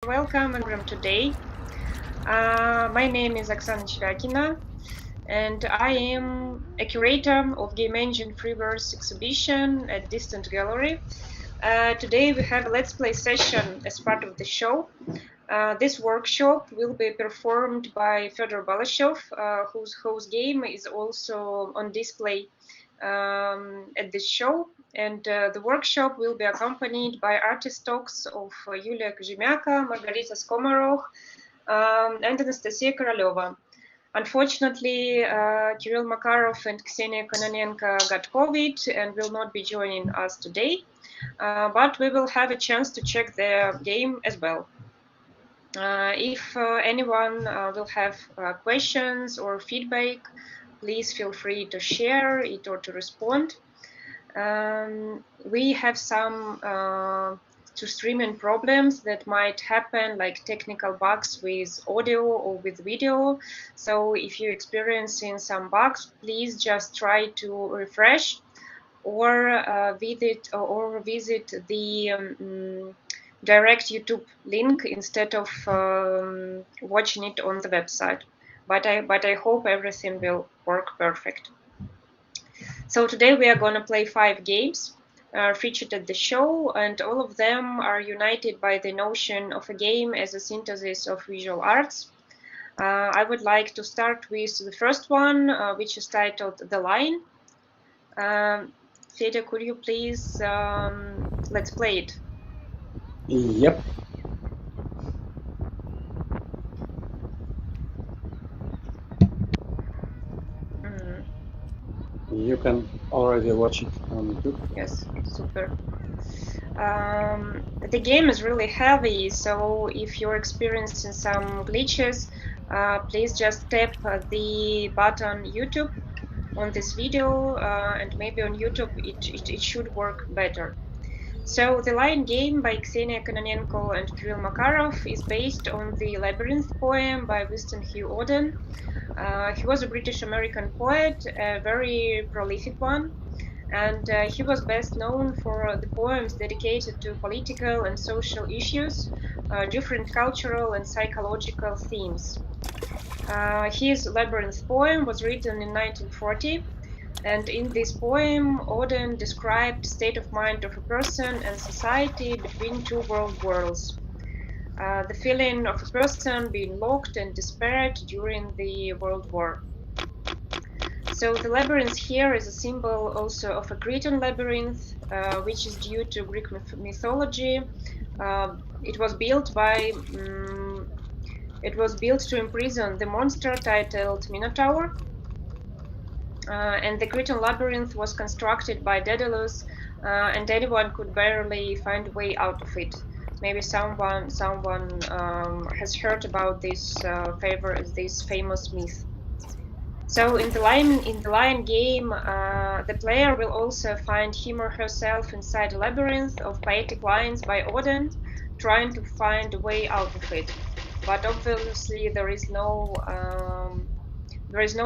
welcome and program today. My name is Oksana Chvakina, and I am a curator of Game Engine Freeverse exhibition at Distant Gallery. Today we have a Let's Play session as part of the show. This workshop will be performed by Fedor Balashov, whose game is also on display at this show. And the workshop will be accompanied by artist talks of Yuliya Kozhemyako, Margarita Skomorokh, and Anastasia Koroleva. Unfortunately, Kirill Makarov and Ksenia Kononenko got COVID and will not be joining us today, but we will have a chance to check their game as well. If anyone will have questions or feedback, please feel free to share it or to respond. We have some streaming problems that might happen, like technical bugs with audio or with video. So if you're experiencing some bugs, please just try to refresh or visit the direct YouTube link instead of watching it on the website. But I hope everything will work perfect. So today we are going to play 5 games featured at the show, and all of them are united by the notion of a game as a synthesis of visual arts. I would like to start with the first one, which is titled The Line. Fedor, could you please let's play it? Yep. You can already watch it on YouTube. Yes, super. The game is really heavy, so if you're experiencing some glitches, please just tap the button YouTube on this video, and maybe on YouTube it should work better. So the Line game by Ksenia Kononenko and Kirill Makarov is based on the Labyrinth poem by Winston Hugh Auden. He was a British-American poet, a very prolific one, and he was best known for the poems dedicated to political and social issues, different cultural and psychological themes. His Labyrinth poem was written in 1940, and in this poem, Auden described the state of mind of a person and society between two world wars. The feeling of a person being locked and despaired during the World War. So the labyrinth here is a symbol also of a Cretan labyrinth, which is due to Greek mythology. It was built to imprison the monster titled Minotaur. And the Cretan labyrinth was constructed by Daedalus, and anyone could barely find a way out of it. Maybe someone has heard about this famous myth. So in the Line game, the player will also find him or herself inside a labyrinth of poetic lines by Auden, trying to find a way out of it. But obviously there is no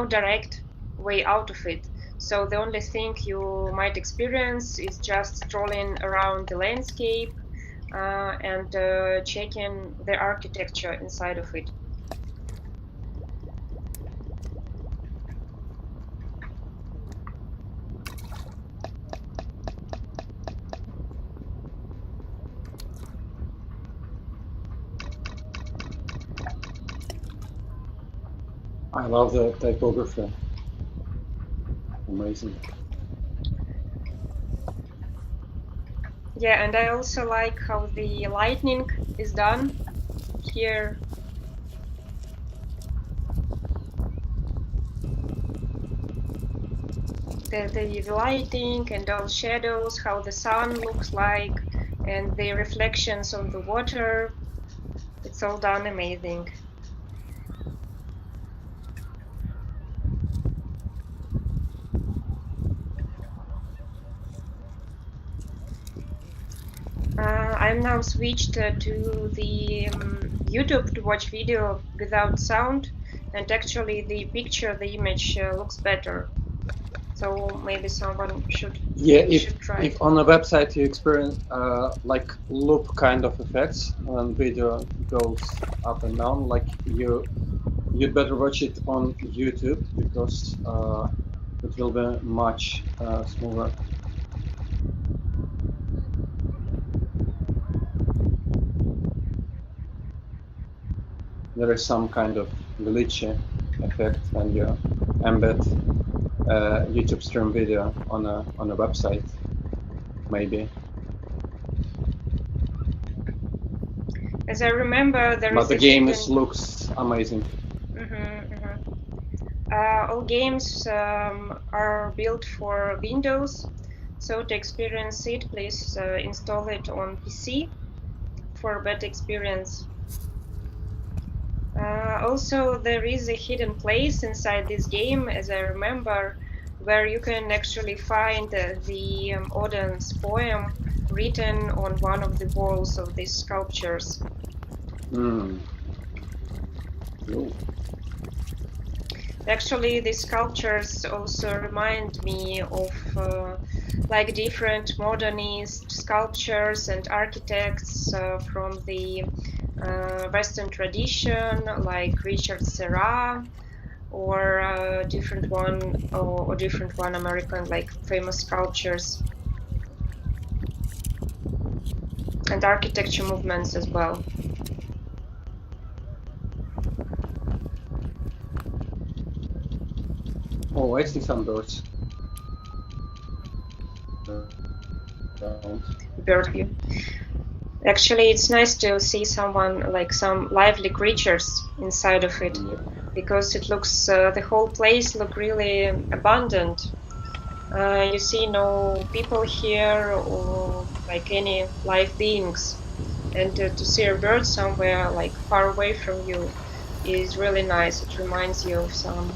direct way out of it. So the only thing you might experience is just strolling around the landscape and checking the architecture inside of it. I love the typography. Amazing. Yeah, and I also like how the lighting is done here. The lighting and all shadows, how the sun looks like, and the reflections on the water. It's all done amazing. I'm now switched to the YouTube to watch video without sound, and actually the image looks better. So maybe someone should try. If on a website you experience like loop kind of effects when video goes up and down, like you'd better watch it on YouTube because it will be much smoother. There is some kind of glitchy effect when you embed YouTube stream video on a website, maybe. As I remember, But the game looks amazing. All games are built for Windows, so to experience it, please install it on PC for a better experience. Also, there is a hidden place inside this game, as I remember, where you can actually find the Odin's poem written on one of the walls of these sculptures. Cool. Actually, these sculptures also remind me of like different modernist sculptures and architects from the Western tradition, like Richard Serra, or different one American like famous sculptures and architecture movements as well. Oh, I see some birds. Bird view. Actually, it's nice to see someone like some lively creatures inside of it, because it looks the whole place look really abundant. You see no people here or like any live beings, and to see a bird somewhere like far away from you is really nice. It reminds you of some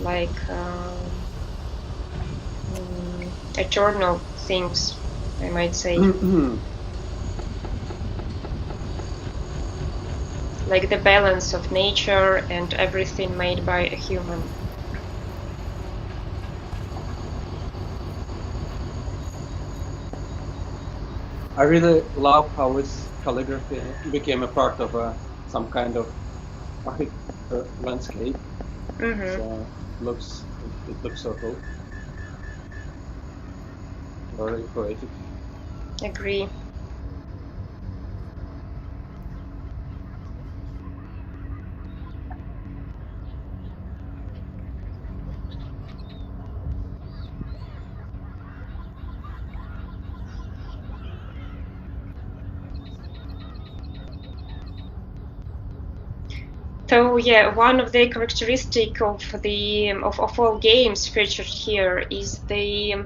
like eternal things, I might say. Like the balance of nature and everything made by a human. I really love how this calligraphy became a part of some kind of landscape. So it looks so cool. Very creative. Agree. So yeah, one of the characteristics of all games featured here is the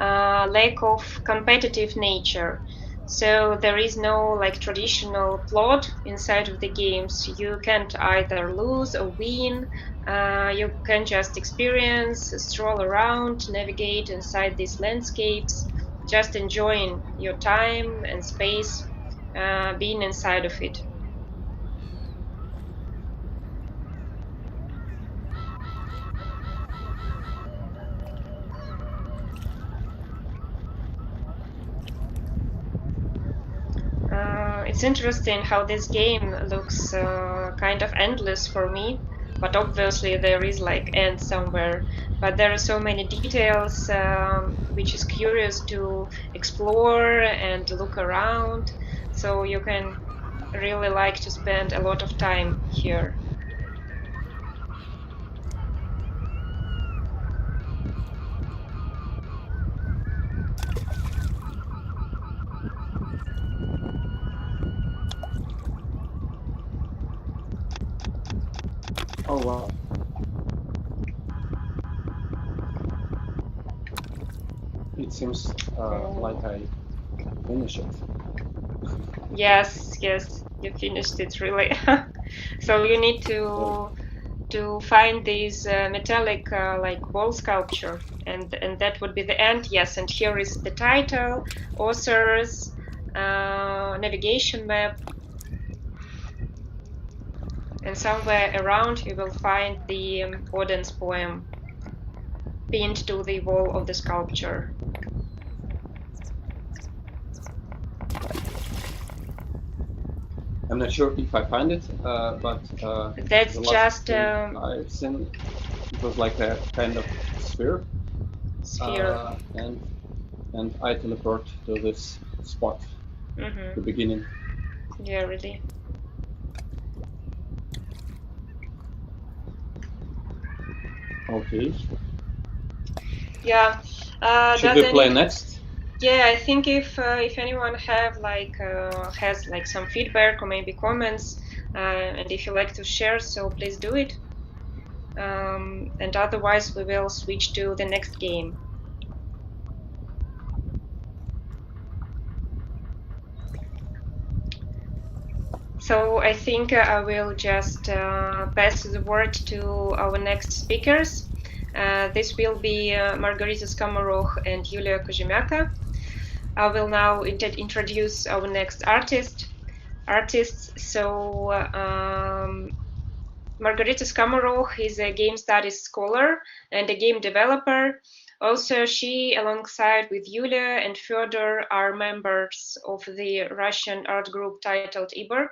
lack of competitive nature. So there is no like traditional plot inside of the games. You can't either lose or win. You can just experience, stroll around, navigate inside these landscapes, just enjoying your time and space, being inside of it. It's interesting how this game looks kind of endless for me, but obviously there is like end somewhere. But there are so many details which is curious to explore and look around. So you can really like to spend a lot of time here. Oh wow. It seems like I finished it. Yes, you finished it really. So you need to find this metallic like ball sculpture, and that would be the end. Yes, and here is the title, authors, navigation map, and somewhere around you will find the Odin's poem. pinned to the wall of the sculpture. I'm not sure if I find it, but That's the last just thing I've seen, it was like a kind of sphere, sphere. and I teleport to this spot, the beginning. Yeah, really. Okay. Yeah. Should Does we play any? next? Yeah, I think if anyone have has like some feedback or maybe comments, and if you like to share, so please do it. And otherwise, we will switch to the next game. So I think I will just pass the word to our next speakers. This will be Margarita Skomorokh and Yuliya Kozhemyako. I will now introduce our next artists. So Margarita Skomorokh is a game studies scholar and a game developer. Also, she, alongside with Yuliya and Fedor, are members of the Russian art group titled Iborg.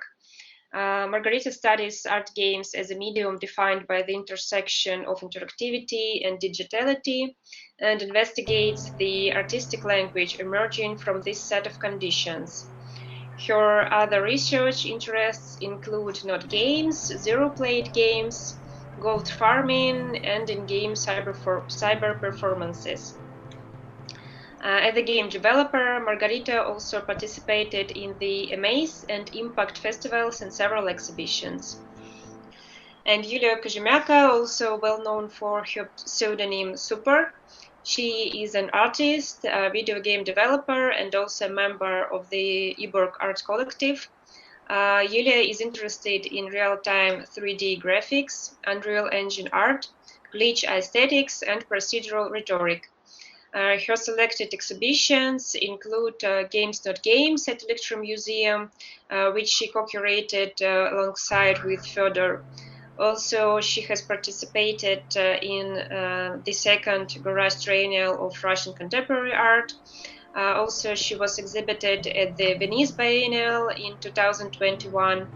Margarita studies art games as a medium defined by the intersection of interactivity and digitality, and investigates the artistic language emerging from this set of conditions. Her other research interests include not games, zero-played games, gold farming, and in-game cyber performances. As a game developer, Margarita also participated in the Amaze and Impact festivals and several exhibitions. And Yuliya Kozhemyako, also well known for her pseudonym Supr. She is an artist, a video game developer, and also a member of the Iborg Art Collective. Yuliya is interested in real-time 3D graphics, Unreal Engine art, glitch aesthetics, and procedural rhetoric. Her selected exhibitions include Games Not Games at Electro Museum, which she co-curated alongside with Fedor. Also, she has participated in the second Garage Triennial of Russian Contemporary Art. Also, she was exhibited at the Venice Biennial in 2021,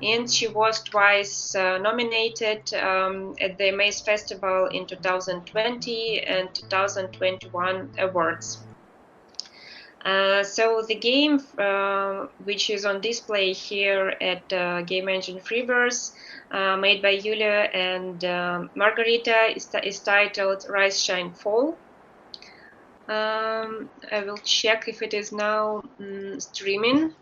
and she was twice nominated at the Maze Festival in 2020 and 2021 awards. So the game, which is on display here at Game Engine Freeverse, made by Yuliya and Margarita, is titled Rise, Shine, Fall. I will check if it is now streaming.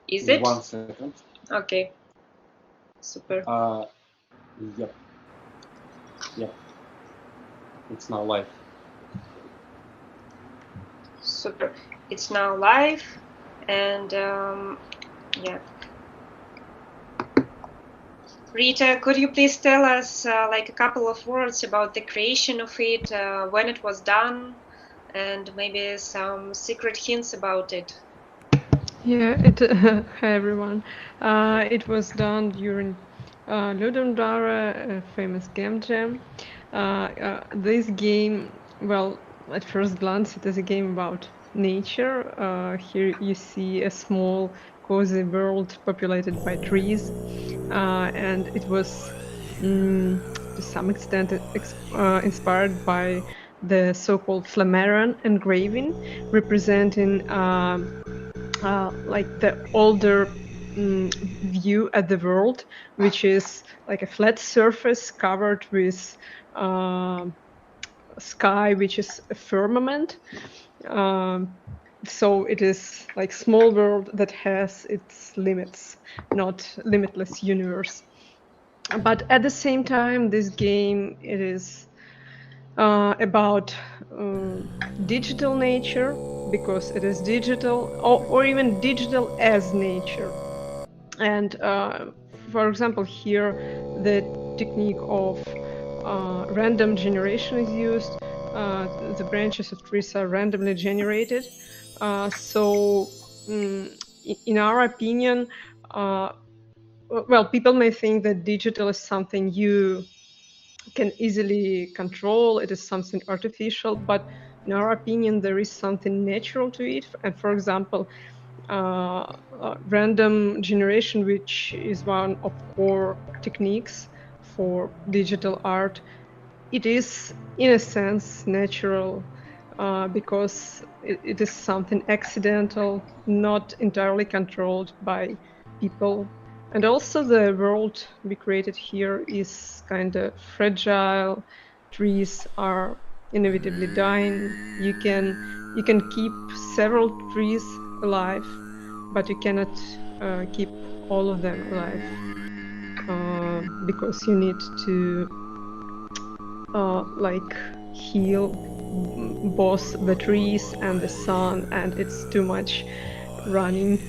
Is it? 1 second. Okay. Super. Yep. Yep. It's now live. Super. It's now live, and yeah. Rita, could you please tell us like a couple of words about the creation of it, when it was done, and maybe some secret hints about it? Yeah, hi everyone. It was done during Ludendara, a famous game jam. This game, well, at first glance, it is a game about nature. Here you see a small, cozy world populated by trees, and it was, to some extent, inspired by the so-called Flammarion engraving, representing like the older view at the world, which is like a flat surface covered with sky, which is a firmament. So it is like small world that has its limits, not limitless universe. But at the same time, this game, it is about digital nature, because it is digital, or even digital as nature. And for example, here the technique of random generation is used. The branches of trees are randomly generated. So in our opinion, well, people may think that digital is something you can easily control. It is something artificial, but in our opinion, there is something natural to it. And for example, random generation, which is one of core techniques for digital art, it is in a sense natural because it is something accidental, not entirely controlled by people. And also the world we created here is kind of fragile. Trees are inevitably dying. You can keep several trees alive, but you cannot keep all of them alive because you need to like heal both the trees and the sun, and it's too much running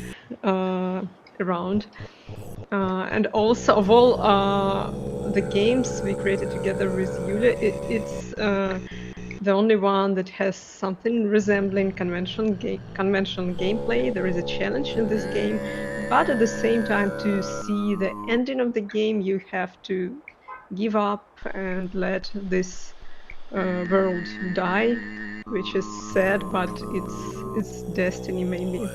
around. And also of all the games we created together with Yuliya, it's the only one that has something resembling conventional gameplay. There is a challenge in this game, but at the same time, to see the ending of the game, you have to give up and let this world die, which is sad, but it's destiny maybe.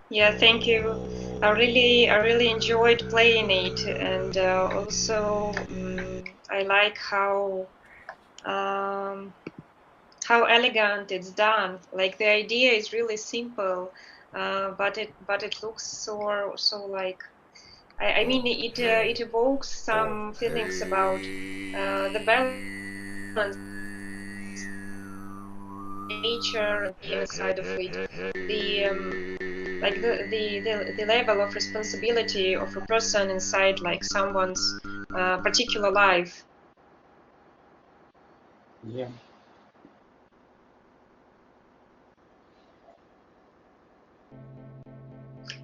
Yeah, thank you. I really enjoyed playing it, and also I like um, how elegant it's done. Like the idea is really simple, but it looks so like I mean it evokes some feelings about the balance nature and the other side of it. The like the level of responsibility of a person inside like someone's particular life. Yeah.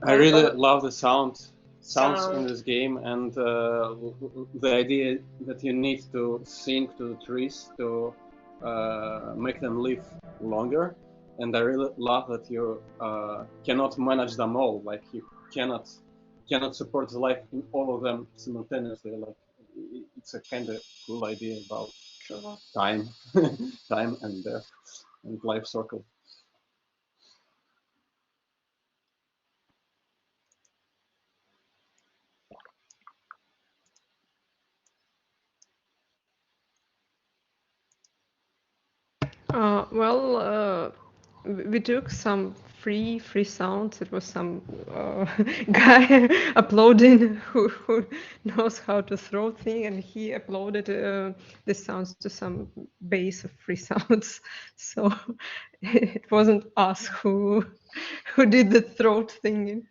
I All really love the sounds in sound. this game, and the idea that you need to sing to the trees to make them live longer. And I really love that you cannot manage them all. Like you cannot support the life in all of them simultaneously. Like it's a kind of cool idea about True. time, time and death and life circle. Well, we took some free sounds. It was some guy uploading who knows how to throw thing, and he uploaded the sounds to some base of free sounds. So it wasn't us who did the throat thing.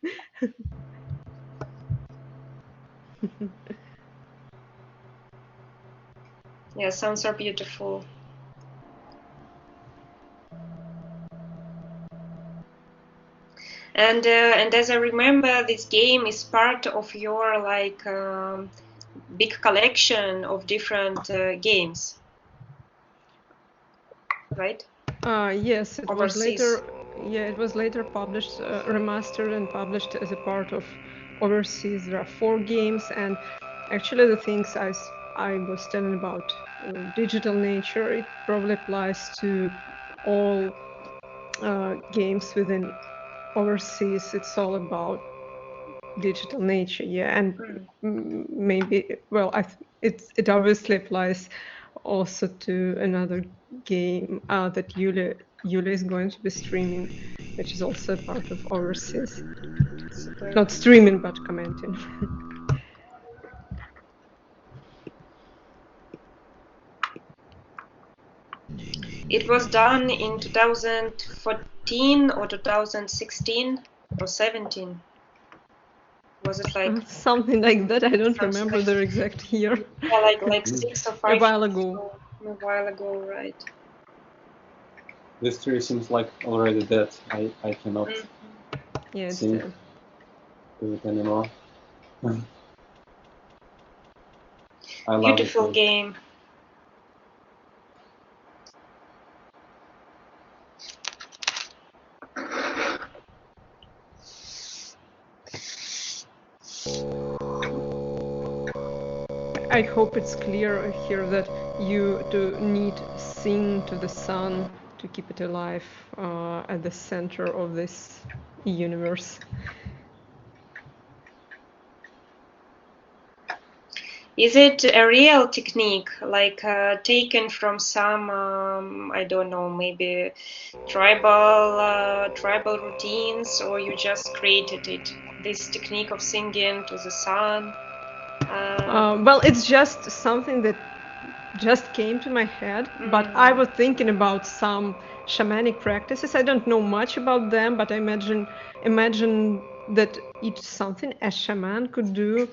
Yeah, sounds are beautiful. And as I remember, this game is part of your like big collection of different games, right? Yes, it was Overseas. later. Yeah, it was later published, remastered, and published as a part of Overseas. There are 4 games, and actually, the things I was telling about digital nature, it probably applies to all games within Overseas. It's all about digital nature, yeah, and maybe it obviously applies also to another game that Yuliya is going to be streaming, which is also a part of Overseas. Super. Not streaming, but commenting. It was done in 2014 or 2016 or 17. Was it like Something like that. I don't something remember like the exact year. yeah, like It's 6 or 5 a while years ago. ago, a while ago, right? This tree seems like already dead. I cannot Yeah, it's sing there. to it anymore. I love the Beautiful tree. game. I hope it's clear here that you do need sing to the sun to keep it alive at the center of this universe. Is it a real technique, like taken from some, I don't know, maybe tribal routines, or you just created it, this technique of singing to the sun? Well, it's just something that just came to my head, but I was thinking about some shamanic practices. I don't know much about them, but I imagine that it's something a shaman could do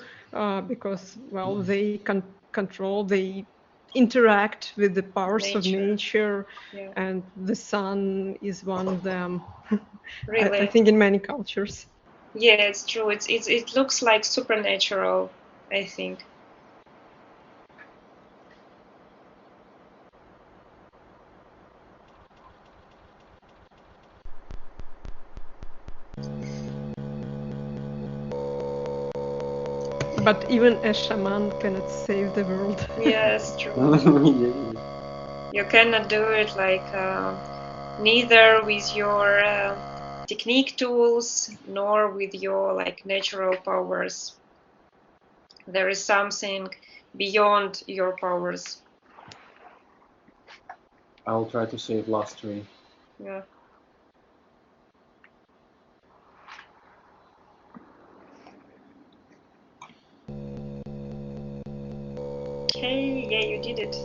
because, well, they can control, they interact with the powers of nature, Yeah. and the sun is one of them. Really? I think in many cultures. Yeah, it's true. It looks like supernatural, I think. But even a shaman cannot save the world. Yeah, it's true. You cannot do it like neither with your technique tools nor with your like natural powers. There is something beyond your powers. I'll try to save last tree. Yeah. Okay, yeah, you did it.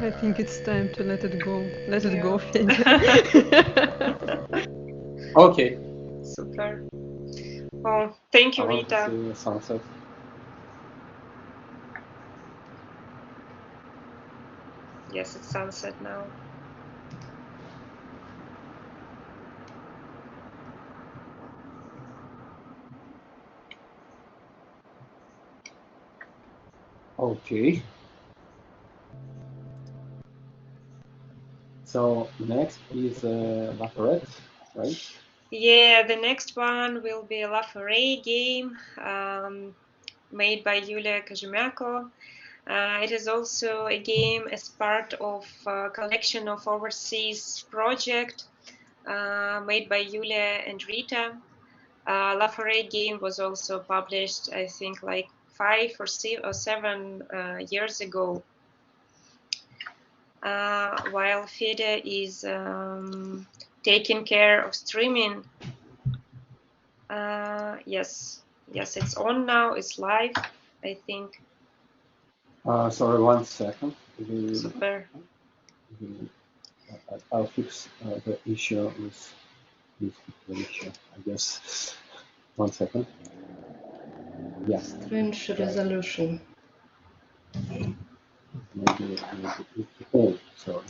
I think it's time to let it go. Let it go, Fedor. Okay. Super. Oh, thank you, I want to Rita. see the sunset. Yes, it's sunset now. Okay. So next is Lafayette, right? Yeah, the next one will be a Laforet game made by Yuliya Kozhemyako. It is also a game as part of a collection of overseas project made by Yuliya and Rita. Laforet game was also published, I think, like 5 or 7 years ago. While Fedor is taking care of streaming. Yes, it's on now. It's live, I think. Sorry, 1 second. Super. I'll fix the issue with the issue, I guess. 1 second. Yeah. Strange resolution. Maybe it's okay. Sorry.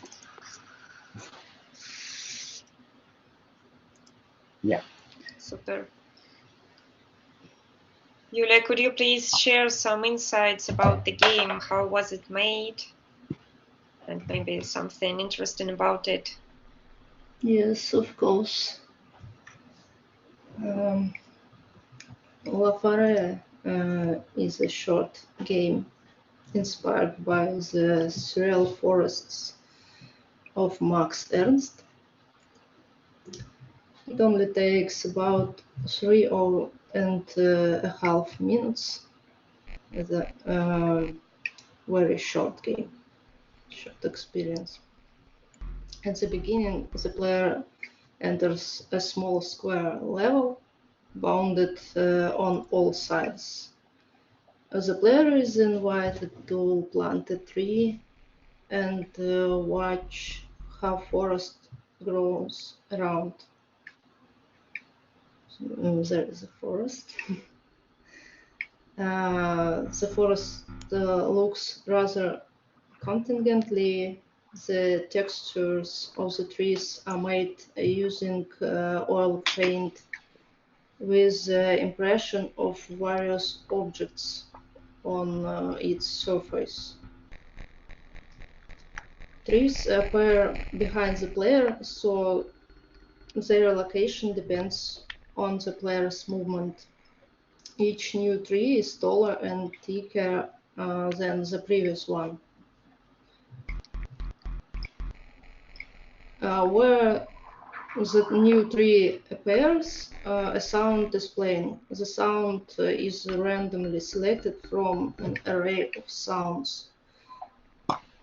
Yeah. Super. Yuliya, could you please share some insights about the game? How was it made? And maybe something interesting about it. Yes, of course. Lafare is a short game inspired by the surreal forests of Max Ernst. It only takes about 3.5 minutes. It's a very short game, short experience. At the beginning, the player enters a small square level bounded on all sides. The player is invited to plant a tree and watch how forest grows around. There is a forest. The forest looks rather contingently. The textures of the trees are made using oil paint with the impression of various objects on its surface. trees appear behind the player, so their location depends on the player's movement. Each new tree is taller and thicker than the previous one. Where the new tree appears, a sound is playing. The sound is randomly selected from an array of sounds.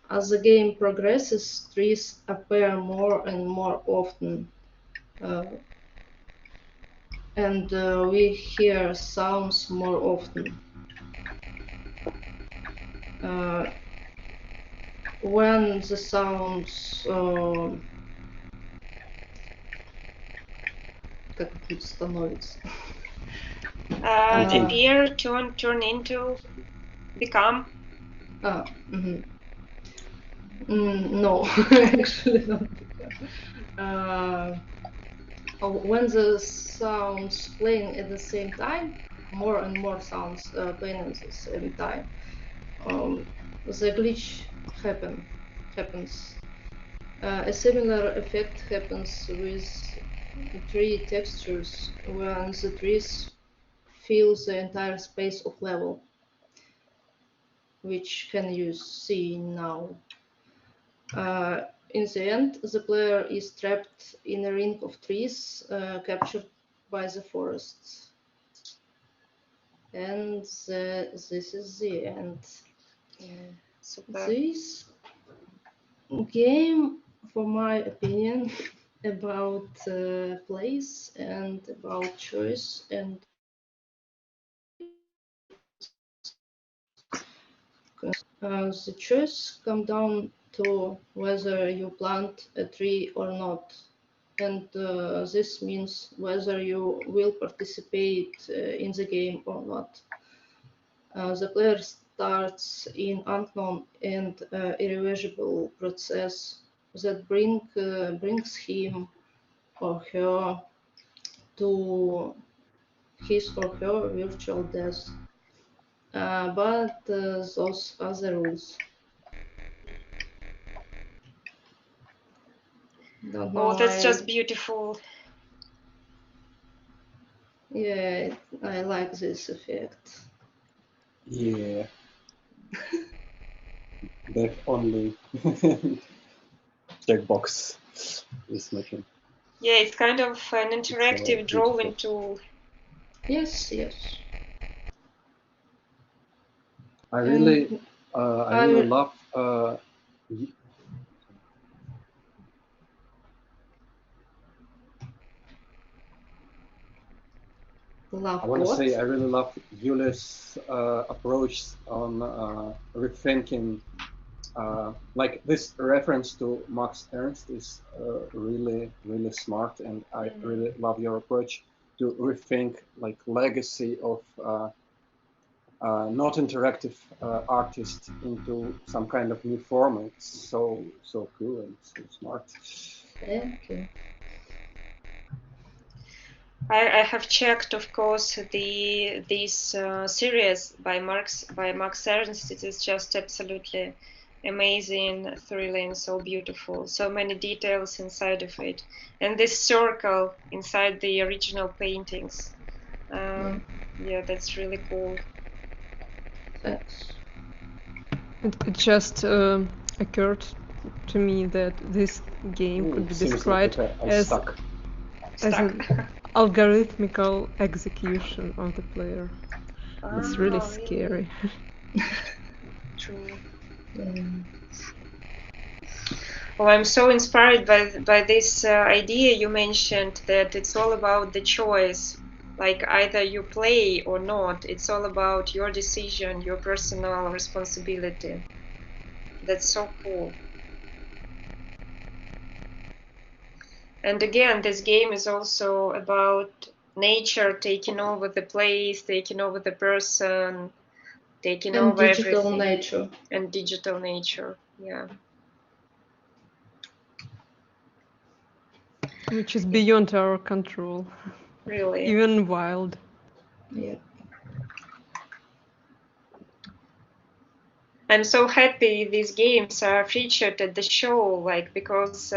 As the game progresses, trees appear more and more often, and we hear sounds more often. When the sounds как тут становится? Appear, turn into, become. No, actually not become. When the sounds playing at the same time, more and more sounds playing at the same time, the glitch happens. A similar effect happens with tree textures when the trees fill the entire space of level, which can you see now. In the end, the player is trapped in a ring of trees captured by the forests. And this is the end. Super. This game, for my opinion, about place and about choice and the choice come down to whether you plant a tree or not, and this means whether you will participate in the game or not. The player starts in unknown and irreversible process that brings him or her to his or her virtual death. But those are the rules. Don't know. Oh, that's just beautiful. Yeah, I like this effect. Yeah. The only checkbox is making. Yeah, it's kind of an interactive drawing tool. Yes. I really love. I want to say I really love Yuliya's approach on rethinking. Like this reference to Max Ernst is really smart, and I really love your approach to rethink like legacy of not interactive artist into some kind of new form. It's so cool and so smart. Thank you. I have checked, of course, this series by Max Ernst. It is just absolutely amazing, thrilling, so beautiful. So many details inside of it, and this circle inside the original paintings. Yeah, that's really cool. Thanks. It just occurred to me that this game could be described as an algorithmical execution of the player. It's really scary. True. Well, I'm so inspired by this idea you mentioned, that it's all about the choice. Like either you play or not, it's all about your decision, your personal responsibility. That's so cool. And again, this game is also about nature taking over the place, taking over the person, taking over digital everything. nature. And digital nature, yeah. Which is beyond our control. Really. Even wild. Yeah. I'm so happy these games are featured at the show, like because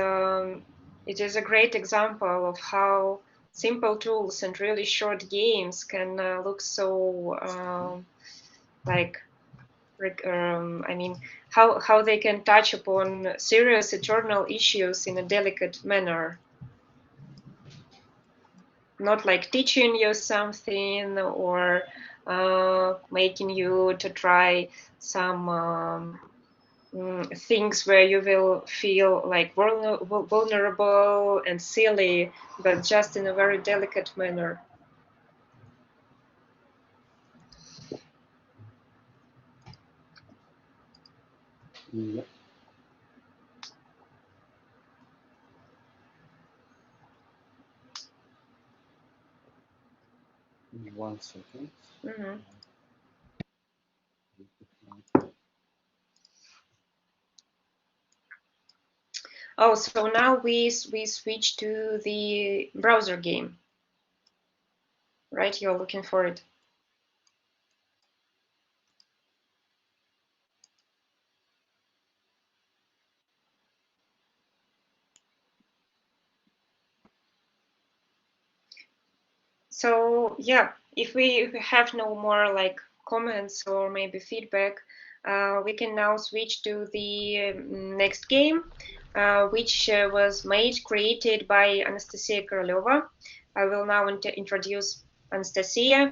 it is a great example of how simple tools and really short games can look so like I mean how they can touch upon serious eternal issues in a delicate manner, not like teaching you something or making you to try some things where you will feel like vulnerable and silly, but just in a very delicate manner. Yeah. One second. Mhm. Oh, so now we switch to the browser game, right? You're looking for it. So yeah, if we have no more like comments or maybe feedback, we can now switch to the next game, which was created by Anastasia Koroleva. I will now introduce Anastasia.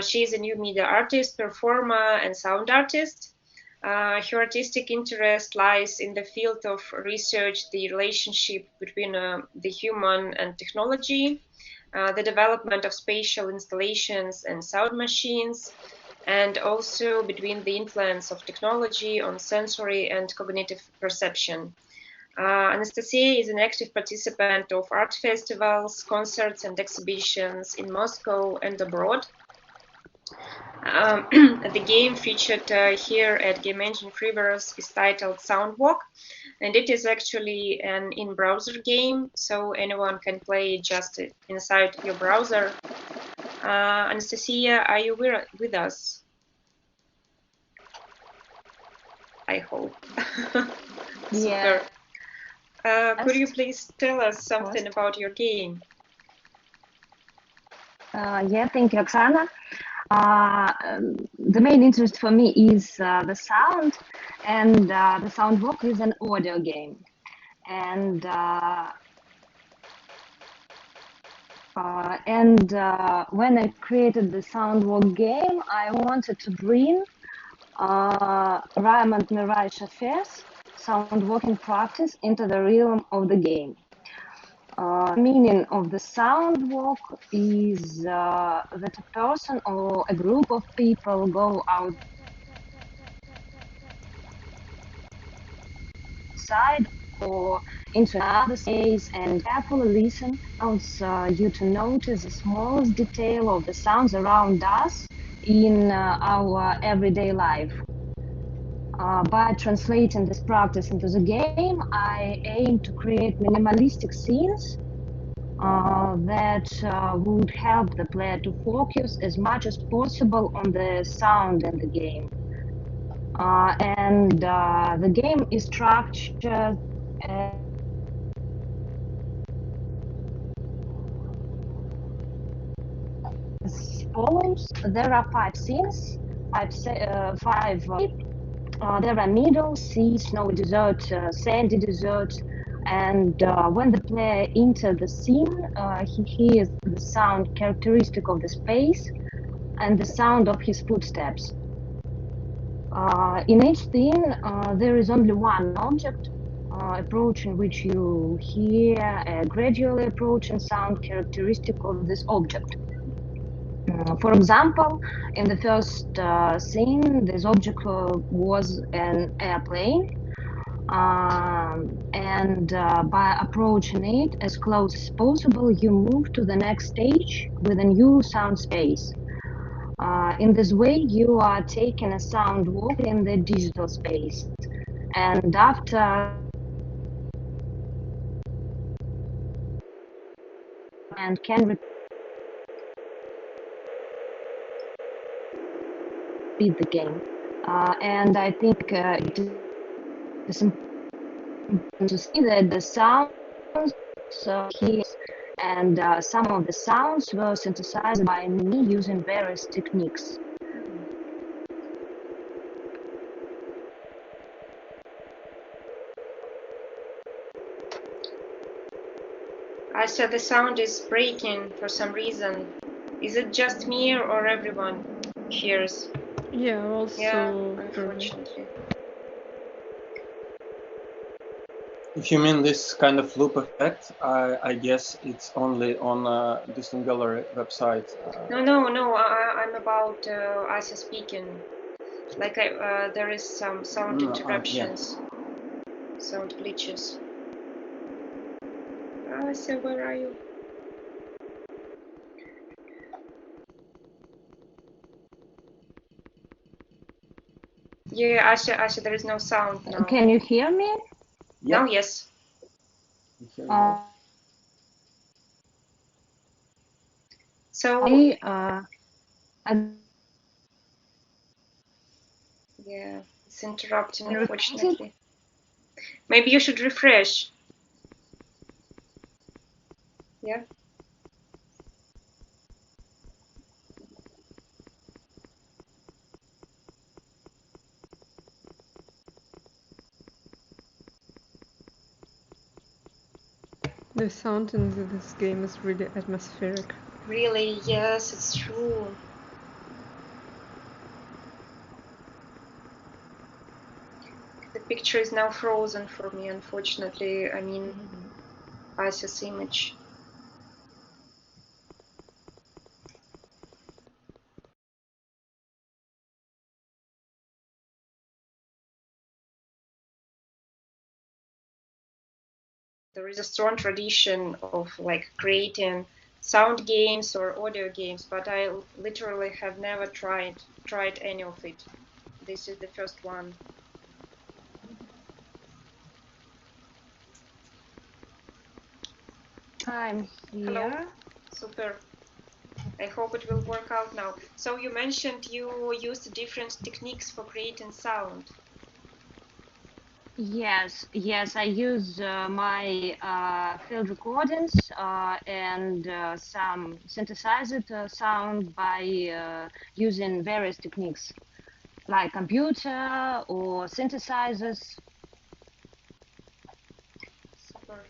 She is a new media artist, performer, and sound artist. Her artistic interest lies in the field of research, the relationship between the human and technology, the development of spatial installations and sound machines, and also between the influence of technology on sensory and cognitive perception. Anastasia is an active participant of art festivals, concerts, and exhibitions in Moscow and abroad. The game featured here at Game Engine Freeverse is titled Soundwalk, and it is actually an in-browser game, so anyone can play it just inside your browser. Anastasia, are you with us? I hope. Yeah. Super. Could you please tell us something about your game? Yeah, thank you, Oksana. The main interest for me is the sound, and the Soundwalk is an audio game. And when I created the Soundwalk game, I wanted to bring Rhyme and Mirai Shafes soundwalking practice into the realm of the game. Meaning of the soundwalk is that a person or a group of people go outside or into another space and carefully listen, allows you to notice the smallest detail of the sounds around us in our everyday life. By translating this practice into the game, I aim to create minimalistic scenes that would help the player to focus as much as possible on the sound in the game. And the game is structured as follows. There are 5 scenes, there are meadows, sea, snowy desert, sandy desert, and when the player enters the scene, he hears the sound characteristic of the space and the sound of his footsteps. In each scene, there is only one object approaching which you hear a gradually approaching sound characteristic of this object. For example, in the first scene, this object was an airplane, and by approaching it as close as possible, you move to the next stage with a new sound space. In this way, you are taking a sound walk in the digital space, and after and can repeat the game. and I think it is important to see that the sounds here and some of the sounds were synthesized by me using various techniques. I said the sound is breaking for some reason. Is it just me or everyone hears? Yeah, also Yeah, heard it. unfortunately. If you mean this kind of loop effect, I guess it's only on Distant Gallery website. No. I'm about Asa speaking. Like there is some sound interruptions, sound glitches. Asa, where are you? Yeah, Asa, there is no sound now. Can you hear me? Now, yes. So yeah, it's interrupting, unfortunately. Maybe you should refresh. Yeah. The sound in this game is really atmospheric. Really, yes, it's true. The picture is now frozen for me, unfortunately. I mean, Asa's image. There is a strong tradition of like creating sound games or audio games, but I literally have never tried any of it. This is the first one. I'm here. Hello. Super. I hope it will work out now. So you mentioned you used different techniques for creating sound. Yes, I use my field recordings and some synthesized sound by using various techniques like computer or synthesizers. Super.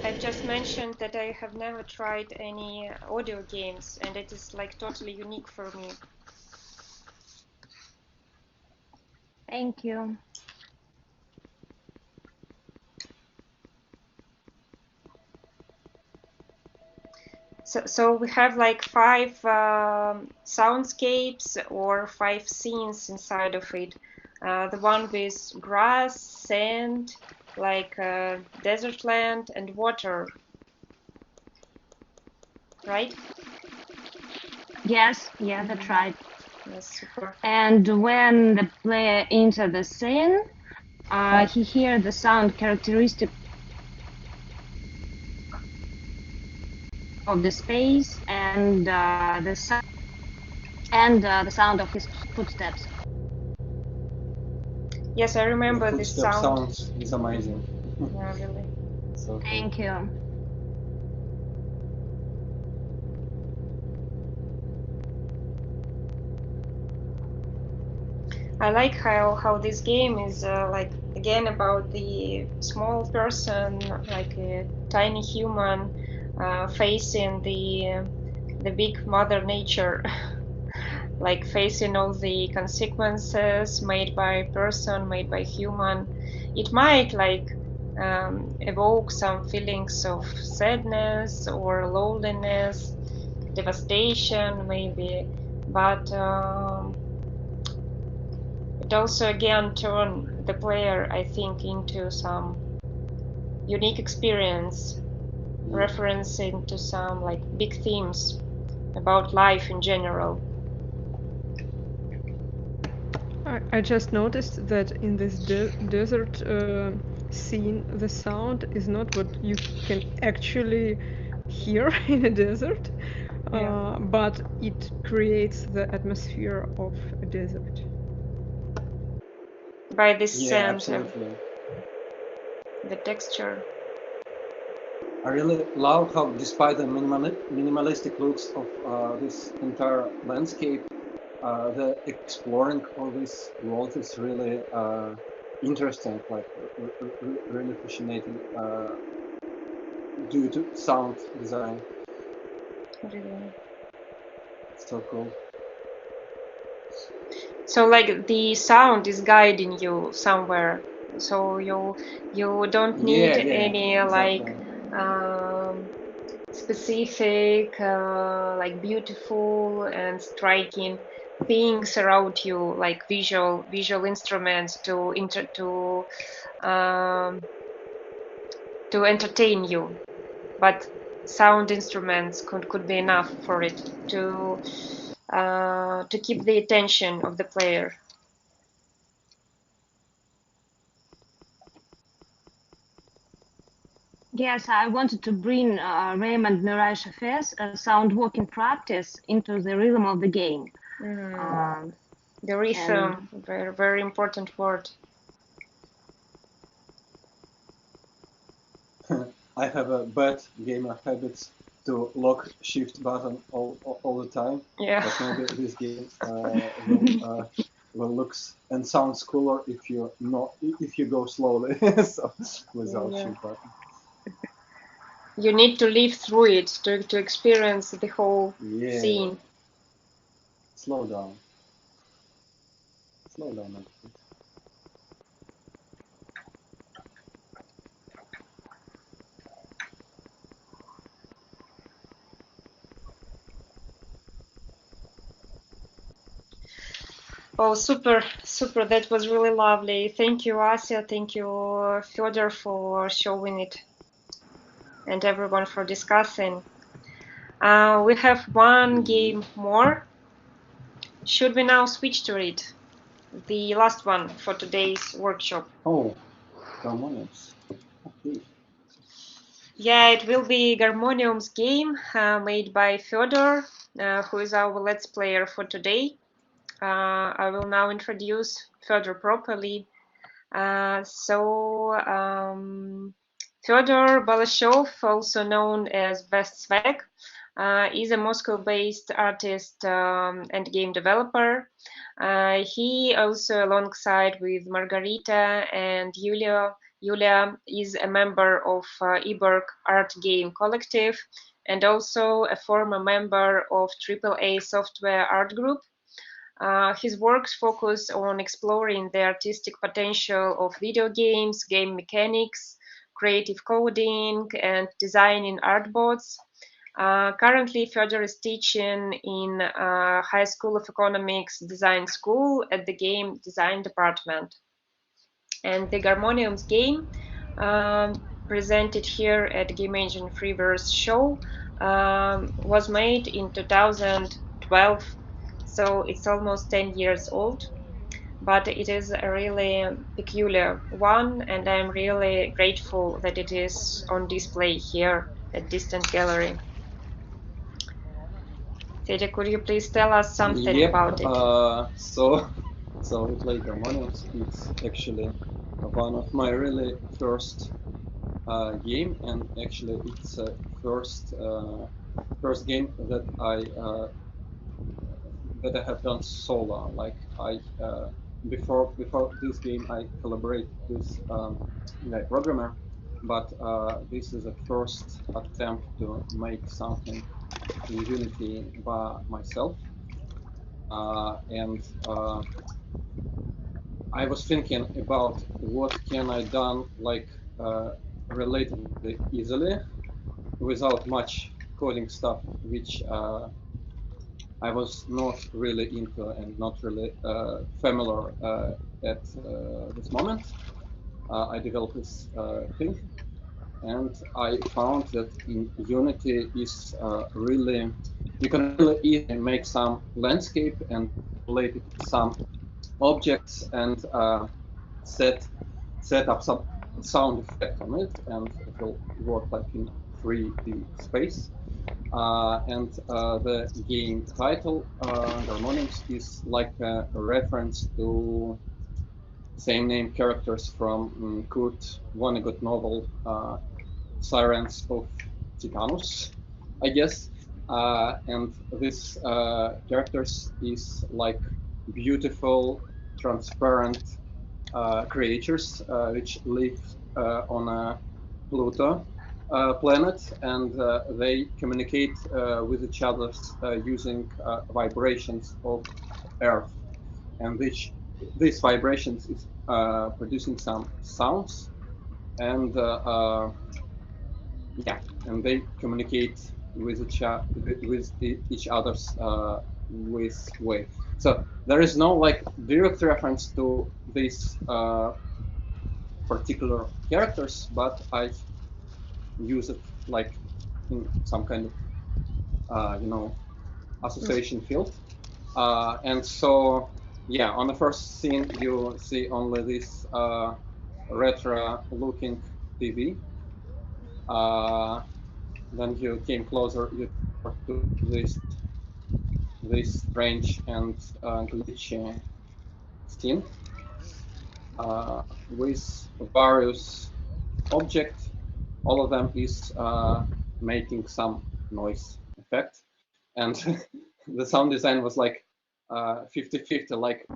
I've just mentioned that I have never tried any audio games, and it is like totally unique for me. Thank you. So we have like 5 soundscapes or 5 scenes inside of it. The one with grass, sand, like desert land, and water. Right? Yes, that's right. Yes, super. And when the player enters the scene, he hears the sound characteristic of the space and the sound of his footsteps. Yes, I remember the this sound is amazing. Yeah, really. So Thank you. I like how this game is like again about the small person, like a tiny human, facing the big mother nature, like facing all the consequences made by person, made by human. It might like evoke some feelings of sadness or loneliness, devastation, maybe, but. It also again turn the player, I think, into some unique experience, referencing to some like big themes about life in general. I just noticed that in this desert scene, the sound is not what you can actually hear in a desert, but it creates the atmosphere of a desert. By this Yeah, sand, absolutely. the texture. I really love how, despite the minimalistic looks of this entire landscape, the exploring of this world is really interesting, like really fascinating due to sound design. Really. So cool. So like the sound is guiding you somewhere, so you don't need any exactly. like specific like beautiful and striking things around you, like visual instruments to entertain you, but sound instruments could be enough for it to keep the attention of the player. Yes, I wanted to bring Raymond Mirai Chafet's sound walking practice into the rhythm of the game. The rhythm, very, very important word. I have a bad gamer habits to lock shift button all the time. Yeah. But maybe this game will looks and sounds cooler if you go slowly, so without shift button. You need to live through it to experience the whole scene. Slow down. Slow down, man. Oh, super. That was really lovely. Thank you, Asya. Thank you, Fedor, for showing it, and everyone for discussing. We have one game more. Should we now switch to it? The last one for today's workshop. Oh, harmonious. Okay. Yeah, it will be Garmonium's game made by Fedor, who is our Let's Player for today. I will now introduce Fedor properly. Fedor Balashov, also known as wasdswag, is a Moscow-based artist and game developer. He also, alongside with Margarita and Yuliya, is a member of Iborg Art Game Collective and also a former member of AAA Software Art Group. His works focus on exploring the artistic potential of video games, game mechanics, creative coding, and designing artboards. Currently, Fedor is teaching in High School of Economics Design School at the Game Design Department. And the Garmonium's game, presented here at Game Engine Freeverse show, was made in 2012, so it's almost 10 years old, but it is a really peculiar one, and I'm really grateful that it is on display here at Distant Gallery. Fedor, could you please tell us something about it? So we play Harmonious. It's actually one of my really first game, and actually it's first game that I have done solo. Like before this game, I collaborate with programmer, but this is a first attempt to make something in Unity by myself, and I was thinking about what can I done like relatively easily without much coding stuff, which I was not really into and not really familiar at this moment. I developed this thing, and I found that in Unity is you can really easily make some landscape and relate it to some objects and set up some sound effect on it, and it will work like in 3D space. And the game title, Harmonics, is like a reference to same name characters from Kurt Vonnegut novel Sirens of Titanus, I guess. And this characters is like beautiful, transparent creatures which live on a Pluto planet, and they communicate with each other using vibrations of Earth, and which these vibrations is producing some sounds, and yeah, and they communicate with each other's with way. So there is no like direct reference to these particular characters, but I use it like in some kind of you know, association field. And so yeah, on the first scene you see only this retro looking TV. Then you came closer, you to this strange and glitchy scene with various objects. All of them is making some noise effect, and the sound design was like 50-50. Like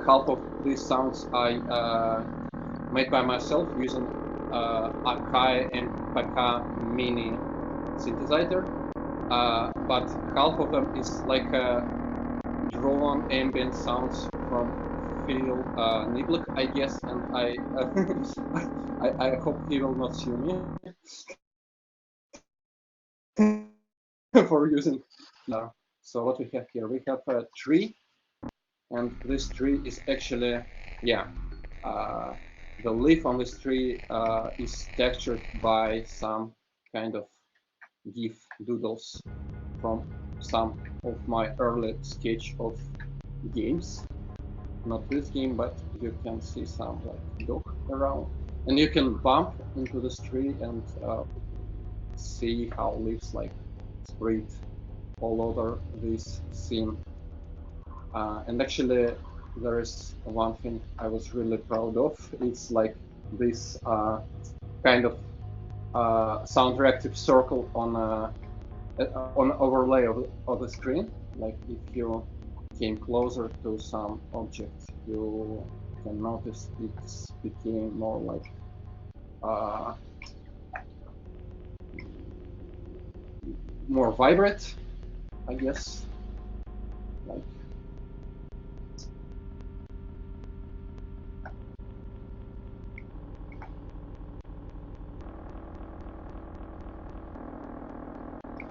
half of these sounds I made by myself using Akai and PK mini synthesizer, but half of them is like drawn ambient sounds from Phil Niblick, I guess, and I hope he will not sue me for using. So what we have here, we have a tree, and this tree is actually, yeah, the leaf on this tree is textured by some kind of GIF doodles from some of my early sketch of games. Not this game, but you can see some like dog around, and you can bump into this tree and see how leaves like spread all over this scene. And actually, there is one thing I was really proud of. It's like this kind of sound reactive circle on overlay of the screen. Like if you came closer to some object, you can notice it's became more like more vibrant, I guess. Like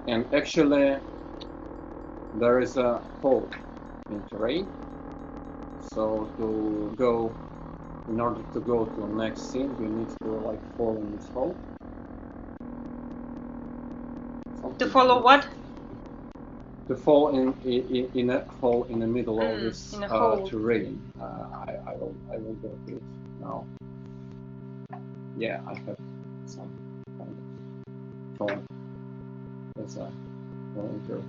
and actually there is a hole in terrain. So to go, in order to go to the next scene, you need to like fall in this hole. To follow what? To fall in a hole in the middle of this terrain. I will go to it now. Yeah, I have some kind of phone as a volunteer.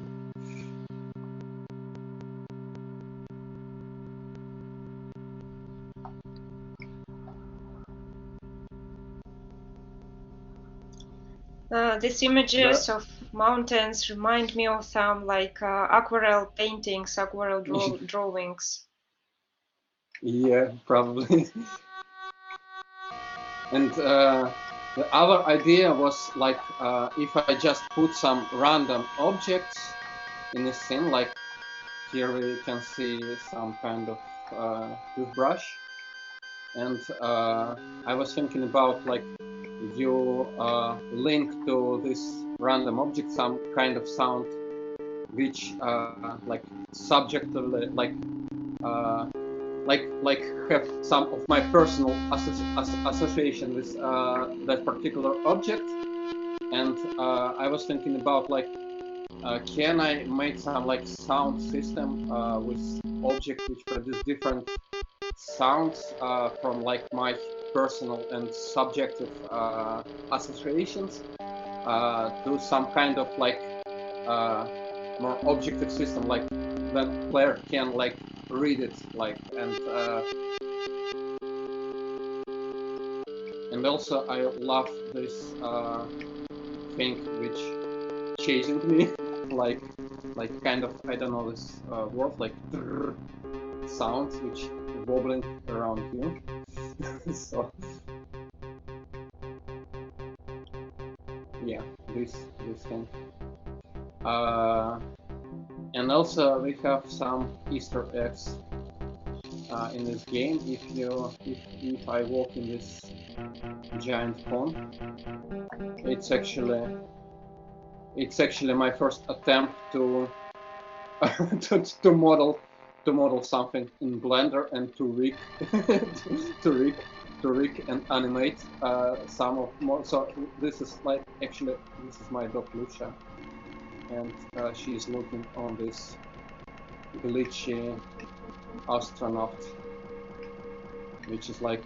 These images of mountains remind me of some like aquarelle paintings, aquarelle drawings. Yeah, probably. And the other idea was like if I just put some random objects in a scene, like here we can see some kind of toothbrush, and I was thinking about like you link to this random object some kind of sound which like subjectively like have some of my personal association with that particular object, and I was thinking about like can I make some like sound system with objects which produce different sounds from like my personal and subjective associations to some kind of like more objective system, like that player can like read it, like and also I love this thing which chasing me, like kind of, I don't know this word, like sounds which wobbling around you. So yeah, this thing. And also we have some Easter eggs in this game. If I walk in this giant pond, it's actually my first attempt to to model something in Blender and to rig to rig and animate some of more. So this is like actually this is my dog Lucia, and she's looking on this glitchy astronaut, which is like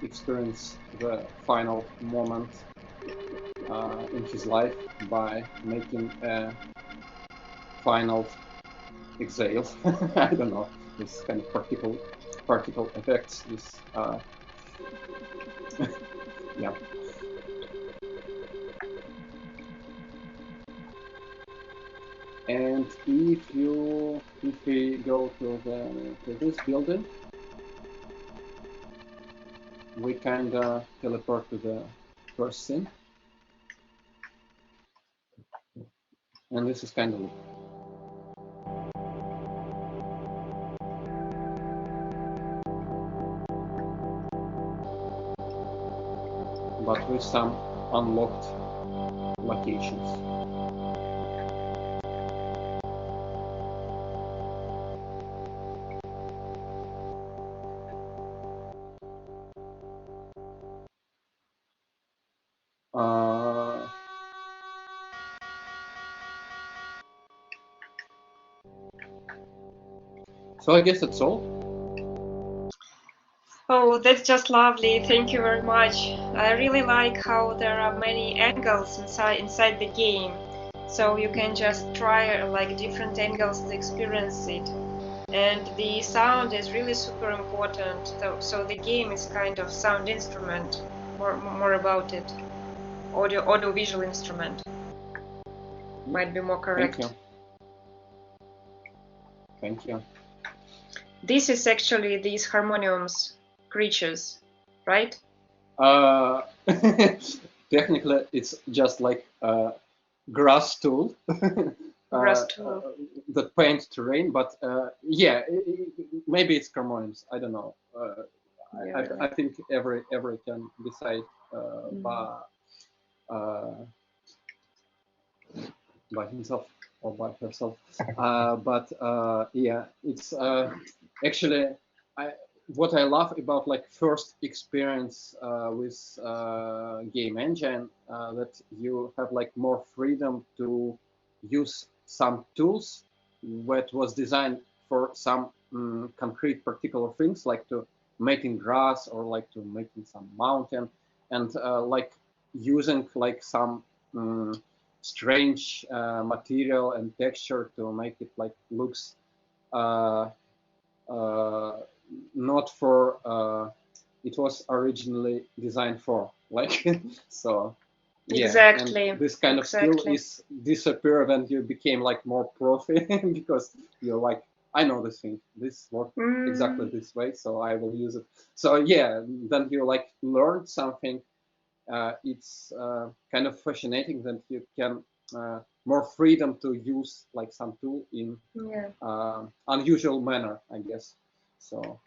experience the final moment in his life by making a final exhale. I don't know, this kind of particle effects. This yeah. And if we go to this building, we kinda teleport to the first scene, and this is kind of it. But with some unlocked locations. So I guess that's all. Oh, that's just lovely. Thank you very much. I really like how there are many angles inside the game. So you can just try like different angles to experience it. And the sound is really super important. So the game is kind of sound instrument, more about it. Audio visual instrument. Might be more correct. Thank you. Thank you. This is actually these harmoniums creatures, right? Technically, it's just like a grass tool. Grass tool. That paint terrain, but yeah, maybe it's harmoniums. I don't know. Yeah. I think every can decide by himself or by herself. But yeah, it's actually what I love about like first experience with game engine, that you have like more freedom to use some tools that was designed for some concrete particular things, like to making grass or like to making some mountain, and like using like some strange material and texture to make it like looks not for it was originally designed for, like so yeah. Exactly. And this kind of skill is disappear when you became like more profi because you're like, I know this thing, this works exactly this way, so I will use it. So yeah, then you like learn something. It's kind of fascinating that you can more freedom to use like some tool in unusual manner, I guess. So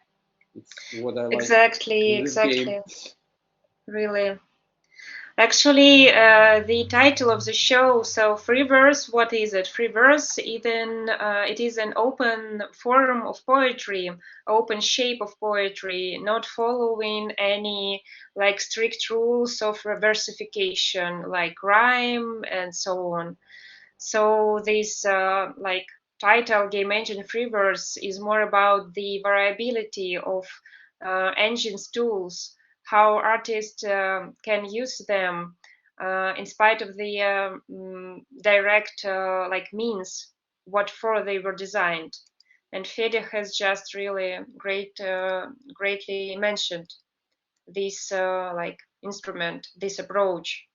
it's what I like. Exactly. Game. Really. Actually, the title of the show, so Freeverse, what is it? Freeverse, it is an open form of poetry, open shape of poetry, not following any like strict rules of versification, like rhyme and so on. So this like title Game Engine Freeverse is more about the variability of engines tools, how artists can use them in spite of the direct like means what for they were designed. And Fedor has just really greatly mentioned this like instrument, this approach.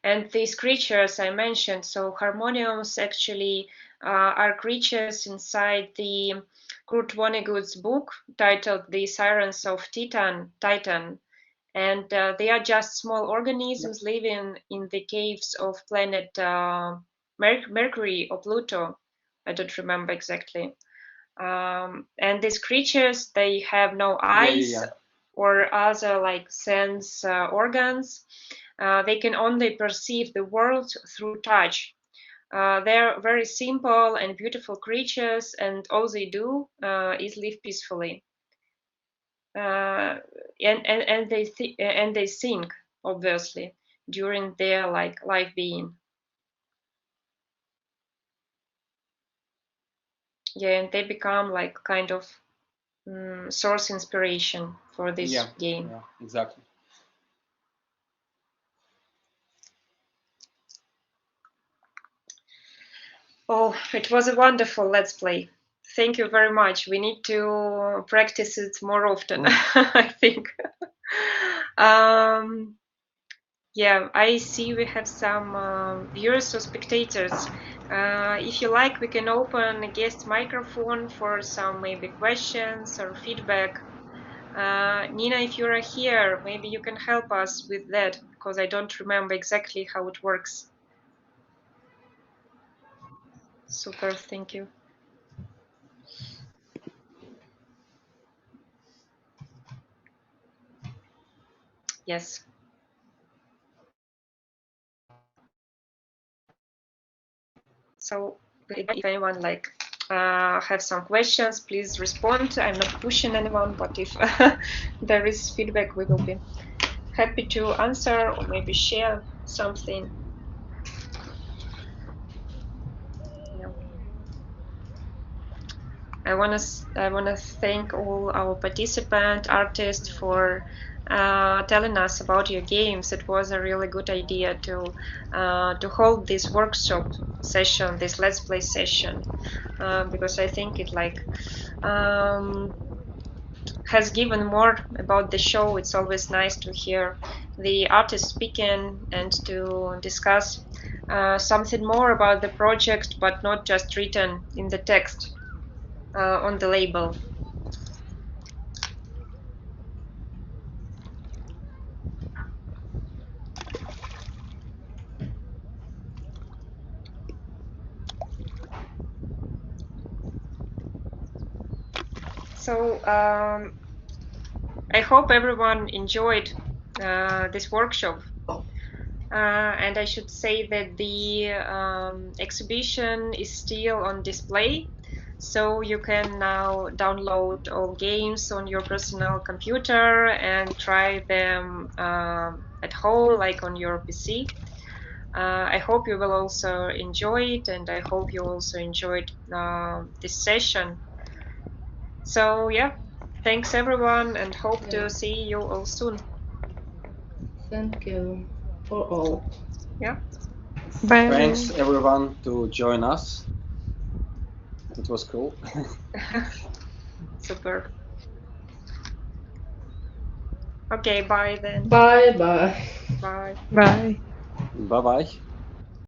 And these creatures I mentioned, so harmoniums actually are creatures inside the Kurt Vonnegut's book titled The Sirens of Titan, and they are just small organisms living in the caves of planet Mercury or Pluto. I don't remember exactly. And these creatures, they have no eyes or other like sense organs. They can only perceive the world through touch. They're very simple and beautiful creatures, and all they do is live peacefully. And they think, obviously, during their like life being. Yeah, and they become like kind of source inspiration for this game. Yeah, exactly. Oh, it was a wonderful Let's Play. Thank you very much. We need to practice it more often, I think. Yeah, I see we have some viewers or spectators. If you like, we can open a guest microphone for some maybe questions or feedback. Nina, if you are here, maybe you can help us with that, because I don't remember exactly how it works. Super, thank you. Yes. So if anyone like have some questions, please respond. I'm not pushing anyone, but if there is feedback, we will be happy to answer or maybe share something. Yeah. I wanna thank all our participant artists for telling us about your games. It was a really good idea to hold this workshop session, this Let's Play session, because I think it like has given more about the show. It's always nice to hear the artist speaking and to discuss something more about the project, but not just written in the text on the label. So I hope everyone enjoyed this workshop. And I should say that the exhibition is still on display. So you can now download all games on your personal computer and try them at home, like on your PC. I hope you will also enjoy it, and I hope you also enjoyed this session. So yeah, thanks everyone, and hope to see you all soon. Thank you for all. Yeah. Bye. Thanks everyone to join us. It was cool. Super. Okay, bye then. Bye bye. Bye. Bye. Bye bye.